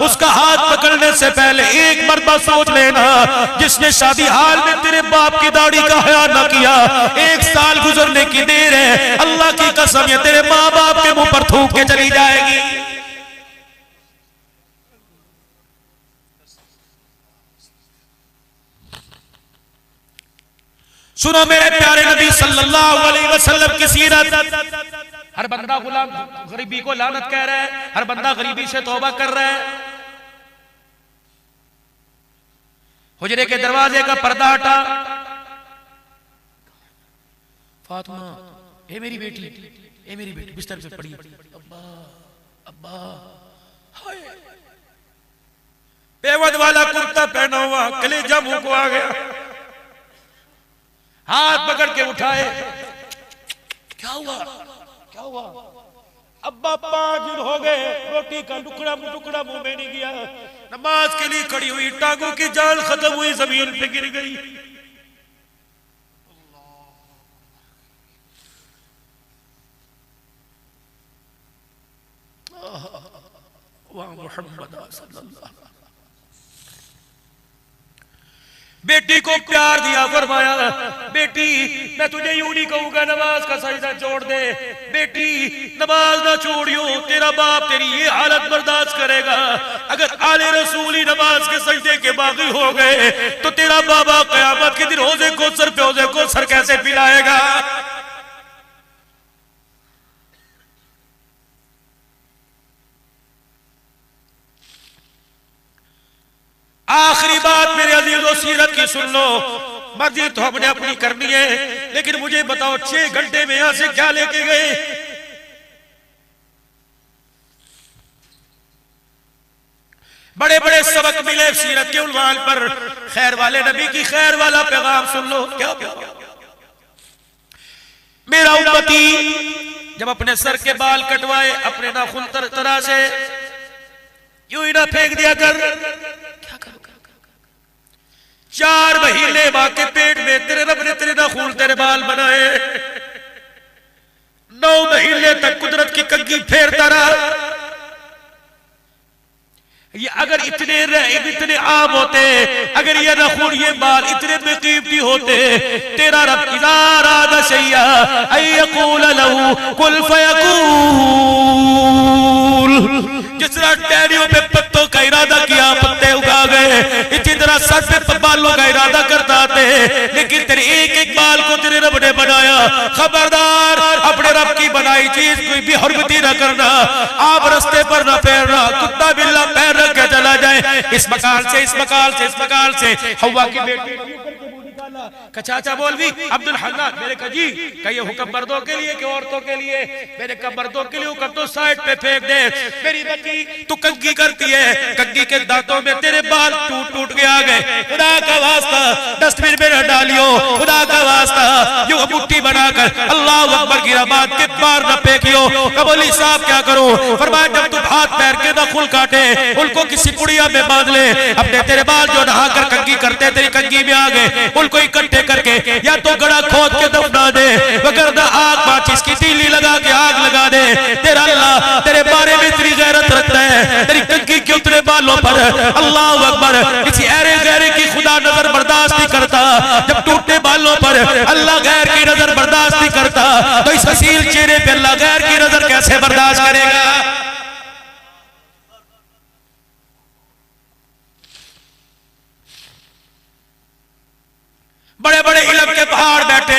उसका हाथ पकड़ने से पहले एक मरतबा सोच लेना, जिसने शादी हाल में तेरे बाप की दाढ़ी का हया न किया, 1 साल गुजरने की देर है, अल्लाह की कसम ये तेरे माँ बाप के मुंह पर थूक के चली जाएगी। सुनो मेरे प्यारे नबी सल्लल्लाहु अलैहि वसल्लम की सीरत। हर बंदा गुलाम गरीबी को लानत कह रहा है, हर बंदा गरीबी से तौबा कर रहा है। हुजरे के दरवाजे का पर्दा हटा। फातिमा, ए मेरी बेटी, ए मेरी बेटी, बिस्तर पे पड़ी। अब्बा अब्बा, हाय। पेवद वाला कुर्ता पहना हुआ, कलेजा मुंह को आ गया, हाथ पकड़ के उठाए। क्या हुआ? क्या हुआ? अब्बा 5 दिन हो गए, रोटी का टुकड़ा मुंह में नहीं गया। नमाज के लिए खड़ी हुई, टांगों की जान खत्म हुई, जमीन पे गिर गई। वाह मुहम्मद सल्लल्लाहु। बेटी को प्यार दिया, फरमाया बेटी मैं तुझे यूं नहीं कहूंगा नमाज का सजदा छोड़ दे, बेटी नमाज ना छोड़ियो, तेरा बाप तेरी ये हालत बर्दाश्त करेगा। अगर आले रसूल ही नमाज के सजदे के बागी हो गए तो तेरा बाबा कयामत के दिन रोजे को सर पे रोजे को सर कैसे पिलाएगा? आखिरी बात मेरे अजीजों सीरत की सुन लो। मर्जी तो हमने अपनी करनी है, लेकिन मुझे बताओ 6 घंटे में यहां से क्या लेके गए? बड़े बड़े सबक मिले सीरत के उन्वान पर। खैर वाले नबी की खैर वाला पैगाम सुन लो। क्या मेरा उम्मती जब अपने सर के बाल कटवाए, अपने नाखून तरह से यूं ही ना फेंक दिया कर। 4 महीने मां के पेट में तेरे रब ने तेरे नाखून तेरे बाल बनाए, 9 महीने तक कुदरत की कंघी फेरता रहा। ये अगर इतने आम होते, अगर ये नाखून ये बाल इतने बेकीमती होते, तेरा रब इज़ा अरादा शैअन अन यक़ूल लहू कुन फयकून, जिस तरह टहनियों पे पत्तों का इरादा किया पत्ते उगा गए, इसी तरह सर पे बालों का इरादा करता थे, लेकिन तेरे एक एक बाल को तेरे रब ने बनाया। खबरदार, अपने रब की बनाई चीज कोई भी हुर्मती न करना। आप रास्ते पर न फेरना, कुत्ता बिल्ला पैर रख के चला जाए, इस मकान से इस मकान से इस मकान से। हवा की बेटी चाचा मौलवी अब्दुल हन्नान, मैंने कहा जी कहिए हुक्म मर्दों के लिए कि औरतों के लिए? मैंने कहा मर्दों के लिए हुक्म तो साइड पे फेंक दे। मेरी बच्ची तू कंघी करती है, कंघी के दांतों में तेरे बाल टूट टूट के आ गए, खुदा का वास्ता डस्टबिन में न डालियो, खुदा का वास्ता यूं मुट्ठी बनाकर अल्लाह अकबर की रबात के पार न फेंकियो। कबोली साहब क्या करो? फरमाया जब तू हाथ पैर के नखुल काटे उनको किसी पुड़िया में बांध ले, अपने तेरे बाल जो नहाकर कंघी करते तेरी कंघी में आ गए उनको इकट्ठे करके या तो गड़ा खोद के दफना दे, वगरना आग माचिस की तीली लगा के आग लगा दे। तेरा अल्लाह तेरे बारे में इतनी गैरत रखता है, तेरी कंघी के उतरे बालों पर अल्लाह अकबर किसी ऐरे गैरे की खुदा नजर बर्दाश्त नहीं करता। जब टूटे बालों पर अल्लाह गैर की नजर बर्दाश्त नहीं करता तो इस हसीन चेहरे पे अल्लाह गैर की नजर कैसे बर्दाश्त करेगा? बड़े बड़े इल्म के पहाड़ बैठे,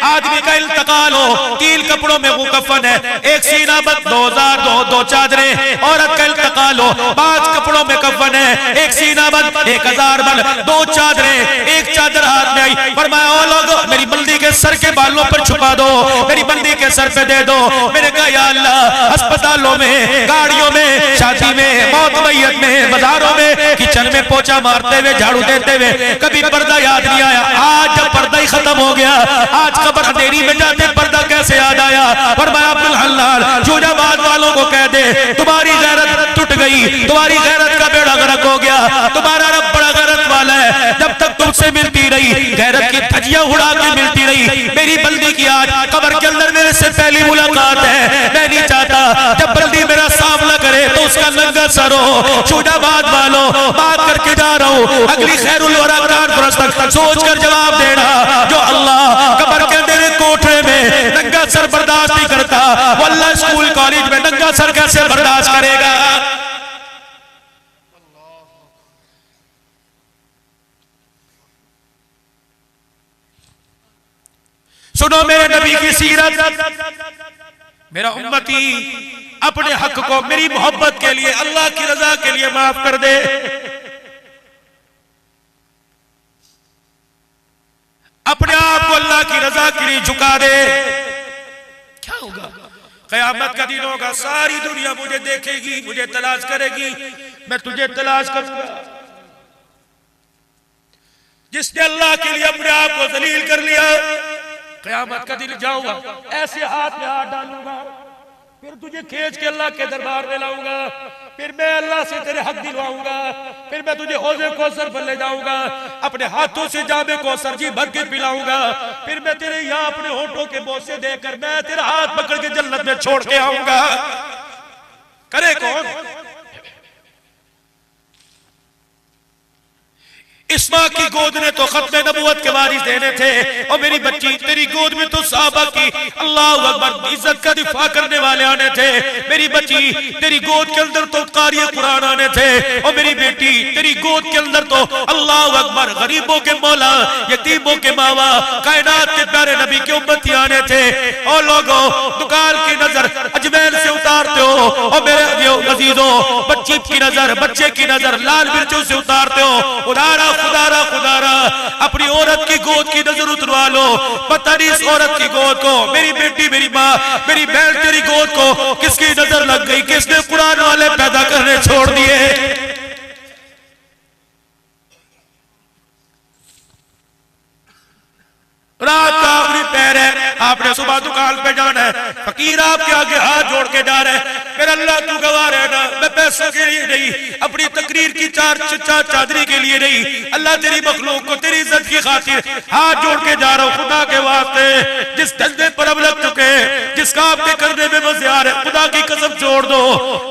आदमी का इंतकाल हो, 3 कपड़ों में वो कफन है, एक सीना बंद 2000 दो चादरें। औरत का इंतकाल हो, 5 कपड़ों में कफन है, एक सीना बंद 1000 बंद 2 चादरें, एक चादर हाथ में आई। फरमाया ओ लोगों मेरी बंदी के सर के बालों पर छुपा दो, मेरी बंदी के सर पे दे दो। मैंने कहा या अल्लाह, अस्पतालों में, गाड़ियों में, शादी में, मौत मैयत में, बाजारों में, किचन में पोछा मारते हुए, झाड़ू देते हुए कभी पर्दा याद नहीं आया। आज जब पर्दा ही खत्म हो गया, आज कब्र अंधेरी में जाते पर्दा कैसे याद आया? फरमाया अब्दुल हन्नान जोजाबाद वालों को कह दे तुम्हारी गैरत टूट गई, तुम्हारी गैरत का बेड़ा गर्क हो गया, तुम्हारा रब बड़ा गैरत वाला है। जब तक तुमसे मिलती रही गैरत की धज्जियां उड़ा के मिलती रही, मेरी बंदी की आज कब्र के अंदर मेरे से पहली मुलाकात है। मैं नहीं चाहता जब बंदी मेरा सामना करे तो उसका नंगा सर हो। जोजाबाद वालों बात करके जा रहा हूँ, अगली खैरुल वरा कॉन्फ्रेंस तक सोच कर जवाब देना। जो अल्लाह कब्र के अंदर कोठरे में नंगा सर बर्दाश्त नहीं करता, वो अल्लाह स्कूल कॉलेज में नंगा सर कैसे बर्दाश्त करेगा? सुनो मेरे नबी की सीरत, मेरा उम्मती अपने हक को मेरी मोहब्बत के लिए, अल्लाह की रजा के लिए माफ कर दे। अपने आप को अल्लाह की रजा के लिए झुका दे। क्या होगा? क़यामत का दिन होगा, सारी दुनिया मुझे देखेगी, मुझे तलाश करेगी, मैं तुझे तलाश करूंगा। जिसने अल्लाह के लिए अपने आप को जलील कर लिया, क़यामत का दिन जाऊंगा, ऐसे हाथ में हाथ डालूंगा, फिर तुझे खींच के अल्लाह के दरबार में लाऊंगा, फिर मैं अल्लाह से तेरे हक दिलवाऊंगा, फिर मैं तुझे हौज़े कौसर पर ले जाऊंगा, अपने हाथों से जामे कौसर जी भर के पिलाऊंगा, फिर मैं तेरे यहाँ अपने होठों के बोसे देकर मैं तेरा हाथ पकड़ के जन्नत में छोड़ के आऊंगा। करे कौन? इस माँ की गोद ने तो खत्म नबूवत के वारिस देने थे, और मेरी बच्ची तेरी गोद में तो साहबा की अल्लाह अकबर इज्जत का दिफा करने वाले आने थे। मेरी बच्ची तेरी गोद के अंदर तो कारी कुरान आने थे, और मेरी बेटी तेरी गोद के अंदर तो अल्लाह अकबर गरीबों के मौला, यतीमों के मावा, कायनात के प्यारे नबी के उम्मती आने थे। और लोगों दुकान की नजर अजमेर से उतारते हो, और मेरे अजीजों बच्ची की नजर, बच्चे की नजर लाल मिर्चों से उतारते हो। उदारा खुदारा खुदारा अपनी औरत की गोद की नजर उतरवा लो। पता नहीं इस औरत की गोद को, मेरी बेटी, मेरी माँ, मेरी बहन तेरी गोद को किसकी नजर लग गई, किसने कुरान वाले पैदा करने छोड़ दिए। रात का आखिरी पैर है, आपने सुबह दुकान पे जाना है, फकीर आपके आगे हाथ जोड़ के जा रहे हैं, मेरा अल्लाह तू गवाह रहना, मैं पैसों के लिए नहीं, अपनी तकरीर की चादरी के लिए नहीं, अल्लाह तेरी मखलूक को तेरी इज्जत की खातिर हाथ जोड़ के जा रहा हूँ। खुदा के वास्ते जिस धंधे पर अब लग चुके, जिस काम के करने में मजे आ रहे, खुदा की कसम छोड़ दो।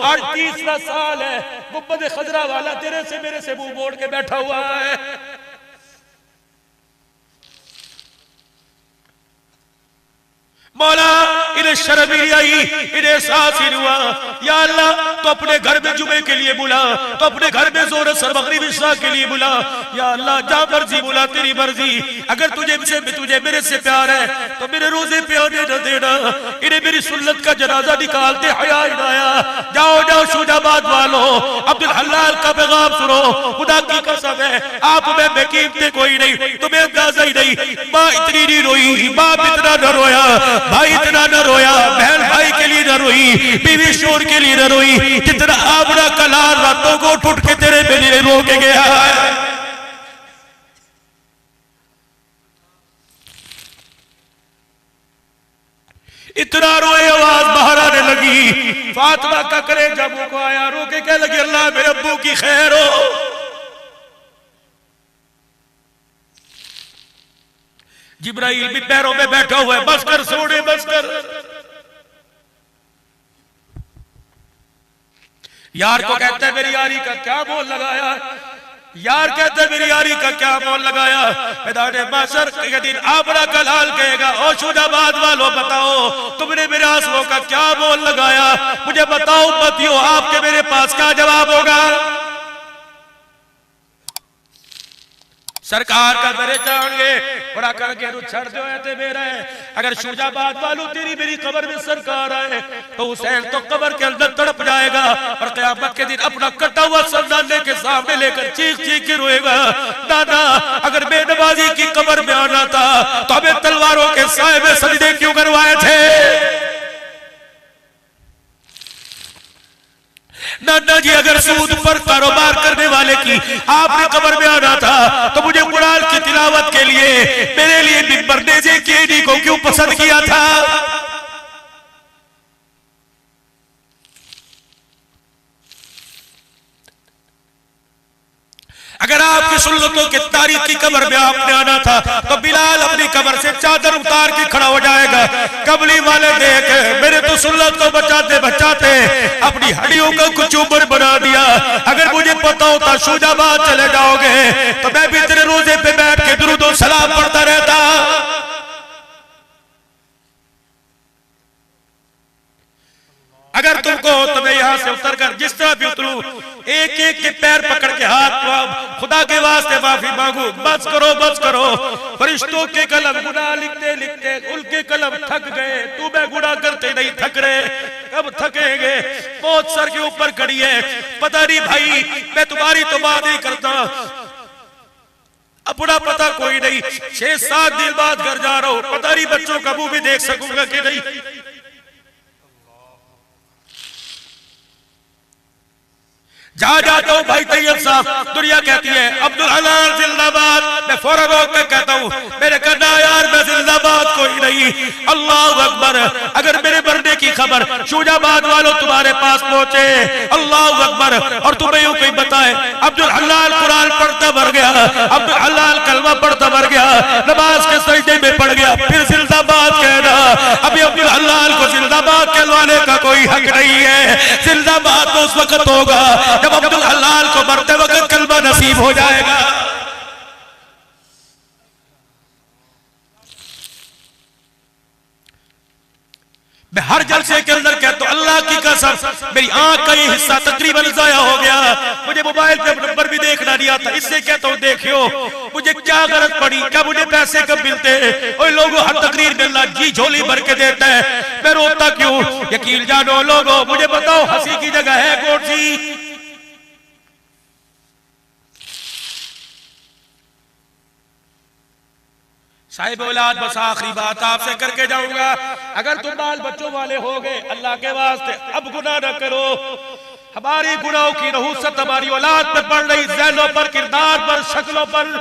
आज 30वां साल है, गुंबद खजरा वाला तेरे से मेरे से मुंह मोड़ के बैठा हुआ है। मौला इन्हें शर्म ही नहीं आई, इन्हें एहसास ही नहीं हुआ। या अल्लाह तो अपने घर में जुमे के लिए बुला, तो अपने घर में जोर असर मगरिब इशा के लिए बुला। या अल्लाह जहाँ मर्जी बुला, तेरी मर्जी। अगर तुझे मेरे से प्यार है तो मेरे रोजे पे आने न देना। इन्हें मेरी सुन्नत का जनाजा निकालते हया ही ना आया। जाओ जाओ शोजाबाद वालों, अब्दुल हलाल का पैगाम सुनो। खुदा की कसम है आप में बेकीमते कोई नहीं, तुम्हें अंदाजा ही नहीं। माँ इतनी नहीं रोई, बाप इतना न रोया, भाई इतना न रोया, बहन भाई के लिए न रोई, बीवी शोर के लिए न रोई, जितना आपना कलार रातों को उठ के तेरे मेरे रो के गया है। इतना रोए, आवाज बाहर आने लगी। फातिमा का कलेजा मुंह को आया, रो के कह लगी अल्लाह मेरे अब्बू की खैर हो। जिब्राइल भी पैरों में बैठा हुआ है, बस कर सोने बस कर। यार को कहता है मेरी यारी का क्या मोल लगाया, यार कहते हैं मेरी यारी का क्या मोल लगाया। मैदान माशर के दिन आपना कल हाल कहेगा, ओ शोजाबाद वालों बताओ तुमने मेरे आंसुओं का क्या मोल लगाया, मुझे बताओ उम्मतियों आपके मेरे पास क्या जवाब होगा। सरकार का मेरे चाहेंगे और आकर के छड़ जो है मेरा है। अगर शोजाबाद वालों तेरी मेरी कब्र में सरकार आए तो हुसैन तो कब्र के अंदर तड़प जाएगा और क़यामत के दिन अपना कटा हुआ सर नाने के सामने लेकर चीख चीख के रोएगा, दादा अगर बेनमाजी की कब्र में आना था तो हमें तलवारों के साए में सजदे क्यों करवाए थे। नाना जी अगर सूद पर कारोबार करने वाले की आपने कब्र में आना था तो मुझे कुरान की तिलावत के लिए मेरे लिए मिंबर नेज़े केडी को क्यों पसंद किया था। अगर आपकी सुन्नतों के तारीख की कब्र में आपने आना था तो बिलाल अपनी कब्र से चादर उतार के खड़ा हो जाएगा। कबली वाले देख मेरे तो सुन्नत को बचाते बचाते अपनी हड्डियों को कुछ ऊपर बना दिया। अगर मुझे पता होता शोजाबाद चले जाओगे तो मैं भी तेरे रोजे पे बैठ के दुरूद और सलाम पढ़ता रहता। अगर तुमको तो मैं यहां से उतर कर जिस तरह भी उतरूं एक एक के पैर पकड़ के हाथ खुदा के वास्ते माफी मांगू, बस करो बस करो। फरिश्तों के कलम गुनाह लिखते लिखते उनके कलम थक गए, तू मैं गुनाह करते नहीं थक रहे, कब थकेंगे। मौत सर के ऊपर खड़ी है, पता नहीं भाई मैं तुम्हारी तो बात नहीं करता, अपना पता कोई नहीं, 6-7 दिन बाद घर जा रहा हूं, पता नहीं बच्चों का मुंह भी देख सकूंगा कि नहीं। जा जाता हूं भाई तैयब साहब, दुनिया कहती है अब्दुल हलाल जिंदाबाद, मैं फौरन रोक के कहता हूं मेरे कहना यार मैं जिंदाबाद कोई नहीं। अल्लाह अकबर। अगर मेरे मरने की खबर शोजाबाद वालों तुम्हारे पास पहुंचे, अल्लाह अकबर, और तुम्हें यूं कोई बताए अब्दुल हलाल कुरान पढ़ता मर गया, अब्दुल हलाल कलमा पढ़ता मर गया, नमाज के सजदे में पड़ गया, फिर जिंदाबाद कहना। अभी अब्दुल हलाल को जिंदाबाद कहलवाने का कोई हक नहीं है। जिंदाबाद तो उस वक्त होगा जब अब्दुल हलाल को मरते वक्त कलमा नसीब हो जाएगा। मैं हर जलसे के अंदर कहता हूं अल्लाह की कसम मेरी आंख का ये हिस्सा तकरीबन जाया हो गया, मुझे मोबाइल पे नंबर भी देखना नहीं आता, इससे कहता हूं देखियो मुझे क्या गलत पड़ी, क्या मुझे पैसे कब मिलते हैं, और लोगों हर तकरीर में अल्लाह जी झोली भर के देता है, मैं रोता क्यों। यकीन जानो लोगों मुझे बताओ हंसी की जगह है कौन सी। साहिब औलाद बस आखिरी बात आपसे करके जाऊंगा, अगर तुम बाल बच्चों वाले हो गए अल्लाह के वास्ते अब गुनाह न करो। हमारी गुनाहों की नहुसत हमारी औलाद पर पड़ रही, ज़हनों पर, किरदार पर, शक्लों पर।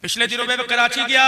पिछले दिनों में मैं कराची गया,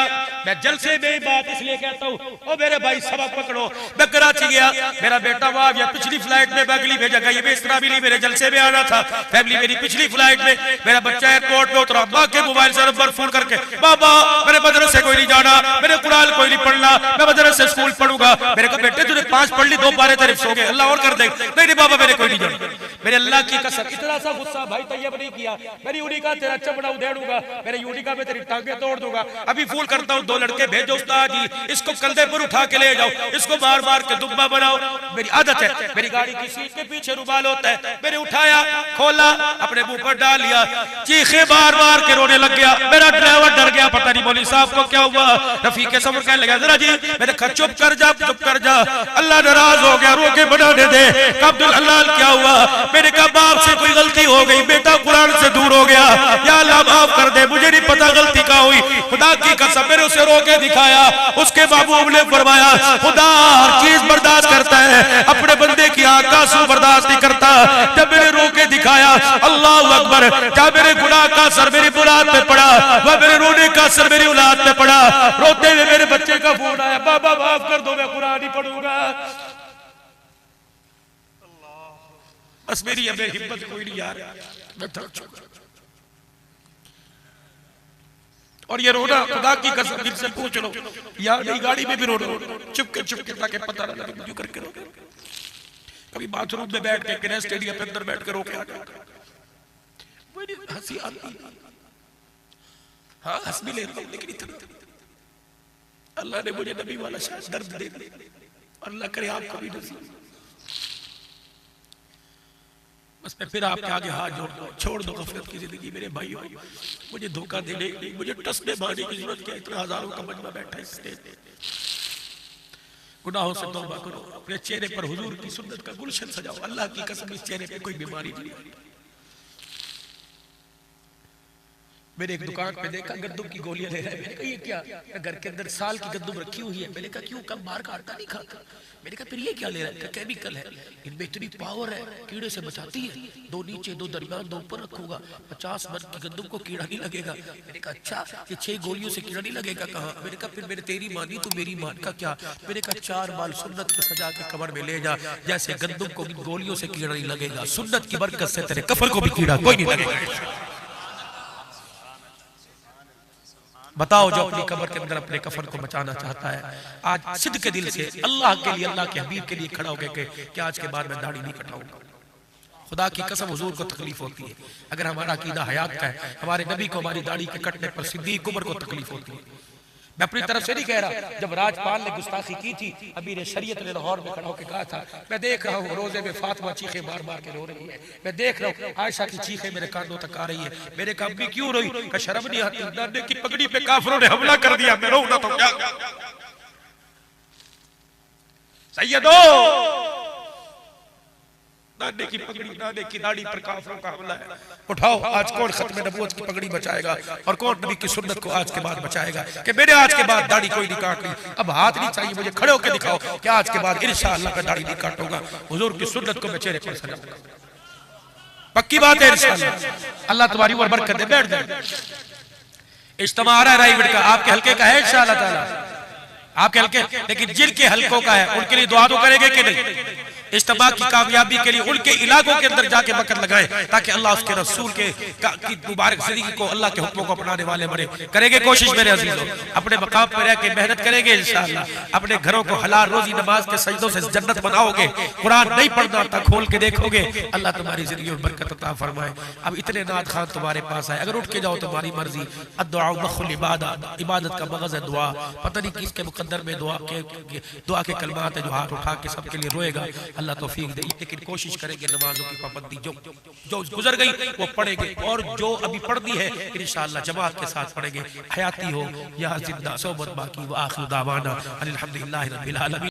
मैं जलसे में बात इसलिए कहता हूँ ओ मेरे भाई सबक पकड़ो। मैं कराची गया, मेरा बेटा वहां गया, पिछली फ्लाइट में अगली भेजा गया, ये इस तरह भी नहीं मेरे जलसे में आना था, फैमिली मेरी पिछली फ्लाइट में, मेरा बच्चा एयरपोर्ट में उतरा, माँ के मोबाइल से नंबर फोन करके बाबा मेरे मदरसे कोई नहीं जाना, मेरे कुरान कोई नहीं पढ़ना, मैं मदरसे स्कूल पढ़ूंगा। मेरे को बेटे तूने 5 पढ़ ली, 2 पारे तारीफ सो गए, अल्लाह और कर दे। नहीं बाबा मेरे कोई नहीं जाना। मेरे अल्लाह की कसम इतना सा गुस्सा भाई तैयब नहीं किया। मेरी यूडी का तेरा चमड़ा उधेड़ूंगा, मेरे यूडी का मैं तेरी टांगे तोड़ दूंगा। अभी फूल करता हूँ, 2 लड़के भेजो उस्ताद जी, इसको कंधे पर उठा के ले जाओ, इसको मार मार के दुब्बा बनाओ। मेरी आदत है, मेरी गाड़ी की सीट के पीछे रुमाल होता है, मैंने उठाया, खोला, अपने मुंह पर डाल लिया, चीखे बार बार के रोने लग गया। मेरा ड्राइवर डर गया, पता नहीं मौलवी साहब को क्या हुआ। रफीक सफर कहने लगा जरा जी, मैंने कहा चुप कर जा, चुप कर जा, अल्लाह नाराज हो गया, रोके बनाने दे। अब्दुल अल्लाह क्या हुआ? मैंने कहा बाप से कोई गलती हो गई, बेटा कुरान से दूर हो गया, या अल्लाह माफ कर दे, मुझे नहीं पता गलती क्या हुई। खुदा की कसम मैंने उसे रोके दिखाया। उसके महबूब ने फरमाया खुदा हर चीज बर्दाश्त करता है, अपने बंदे की आंख का आंसू बर्दाश्त नहीं करता। जब मैंने रोके दिखाया, अल्लाह अकबर, जब मेरे गुनाह का असर मेरी औलाद पे पड़ा, वह मेरे रोने का असर मेरी औलाद पे पड़ा। रोते हुए मेरे बच्चे का फोन आया, बाबा माफ कर दो, मैं कुरान ही पढ़ूंगा। बस मेरी अब हिम्मत कोई नहीं यार, मैं थक चुका। और ये रोना खुदा की कसम दिल से पूछ लो यार, नई गाड़ी में भी रो चुपके चुपके ताकि पता ना लगे मुझे करके रो। कभी बाथरूम में बैठ के किसी स्टेडियम के अंदर बैठ के रो के आ गया, मुझे हंसी आती, हाँ हंस भी लेता हूं, लेकिन इतना अल्लाह ने मुझे नबी वाला शायद दर्द दे दिया। अल्लाह करे आपको भी नसीब। बस मैं फिर आपके आगे हाथ जोड़ दो, छोड़ दो गफलत की जिंदगी मेरे भाइयों। मुझे धोखा देने, मुझे टसने मारने की जरूरत क्या? इतना हजारों का मजमा बैठा है स्टेज पे। गुनाहों से तौबा करो, अपने चेहरे पर हुजूर की सुन्नत का गुलशन सजाओ। अल्लाह की कसम इस चेहरे पे कोई बीमारी नहीं है। मैंने एक दुकान पे देखा गंदम की गोलियां ले रहा है। मैंने कहा ये क्या? घर के अंदर साल की गंदम रखी हुई है। मैंने कहा क्यों? कम बाहर का आटा नहीं खाता। मैंने कहा फिर ये क्या ले रहा है? केमिकल है, इनमें इतनी पावर है, कीड़े से बचाती है। 2 नीचे 2 दरमियान 2 ऊपर रखूंगा, 50 मन की गंदम को कीड़ा नहीं लगेगा। मैंने कहा अच्छा, ये 6 गोलियों से कीड़ा नहीं लगेगा? कहा। मैंने कहा फिर मैंने तेरी मानी तो मेरी मान का क्या? मैंने कहा 4 बाल सुन्नत को सजा के कब्र में ले जा, जैसे गंदम को गोलियों से कीड़ा नहीं लगेगा, सुन्नत की बरकत से तेरे कफर को भी कीड़ा कोई नहीं लगेगा। बताओ जो अपनी कब्र के अंदर अपने कफन को बचाना चाहता है, आज सिद्ध के दिल से अल्लाह के लिए, अल्लाह के हबीब के लिए खड़ा हो गए कि आज के बाद मैं दाढ़ी नहीं कटाऊंगा। खुदा की कसम हुजूर को तकलीफ होती है। अगर हमारा अकीदा हयात का है, हमारे नबी को हमारी दाढ़ी के कटने पर सिद्दीक उमर को तकलीफ होती है। मैं अपनी तरफ से नहीं कह रहा, जब राजपाल ने गुस्ताखी की थी, अमीर शरीयत ने लाहौर में खड़ा होकर कहा था, मैं देख रहा हूँ रोजे में फातिमा चीखे मार मार के रो रही है, मैं देख रहा हूँ आयशा की चीखें मेरे कानों तक आ रही है। मेरे कहा अम्मी क्यों रोई? का शर्म नहीं आती? नाने की पगड़ी पे काफिरों ने हमला कर दिया, मैं रोऊं ना तो क्या? सैयदो, नाने की पगड़ी, नाने की दाढ़ी पर काफिरों का हमला है। उठाओ, आज कौन खत्म नबूवत की पगड़ी बचाएगा और कौन नबी की सुन्नत को आज के बाद बचाएगा कि मैंने आज के बाद दाढ़ी कोई नहीं काटनी। अब हाथ नहीं चाहिए, मुझे खड़े होकर दिखाओ कि आज के बाद इंशाअल्लाह मैं दाढ़ी नहीं काटूंगा, हुजूर की सुन्नत को मैं चेहरे पर सजाऊंगा। पक्की बात है इंशाअल्लाह। अल्लाह तुम्हारी उम्र बरकत दे। बैठ जाए। इज्तिमा आ रहा है रायगढ़ का, आपके हल्के का है इंशाअल्लाह ताला, आपके हल्के, लेकिन जिनके हल्कों का है उनके लिए दुआ तो करेंगे कि नहीं? इज्तिमा की कामयाबी के लिए उनके इलाकों के अंदर जाके वक़्त लगाएं ताकि अल्लाह उसके रसूल के की मुबारक ज़िंदगी को, अल्लाह के हुक्मों को अपनाने वाले बने। करेंगे कोशिश मेरे अजीजों, अपने मकाम पर रह के मेहनत करेंगे इंशाअल्लाह। अपने घरों को हलाल रोजी नमाज के सजदों से जन्नत बनाओगे। कुरान नहीं पढ़ना आता, खोल के देखोगे, अल्लाह तुम्हारी जिंदगी में बरकत अता फरमाए। अब इतने नात खान तुम्हारे पास आए, अगर उठ के जाओ तुम्हारी मर्जी। अद्दुआ मखुल इबादत, इबादत का मगज़ है दुआ। पता नहीं किसके मुकद्दर में दुआ के कलमात है जो हाथ उठा के सबके लिए रोएगा। अल्लाह तौफीक दे, लेकिन कोशिश करेंगे नमाजों की पाबंदी जो गुजर गई वो पढ़ेंगे, और जो अभी पढ़नी है इंशाअल्लाह जमात के साथ पढ़ेंगे, हयाती हो या जिंदा सोबत बाकी। व आखिर दावाना अल्हम्दुलिल्लाहि रब्बिल आलमीन।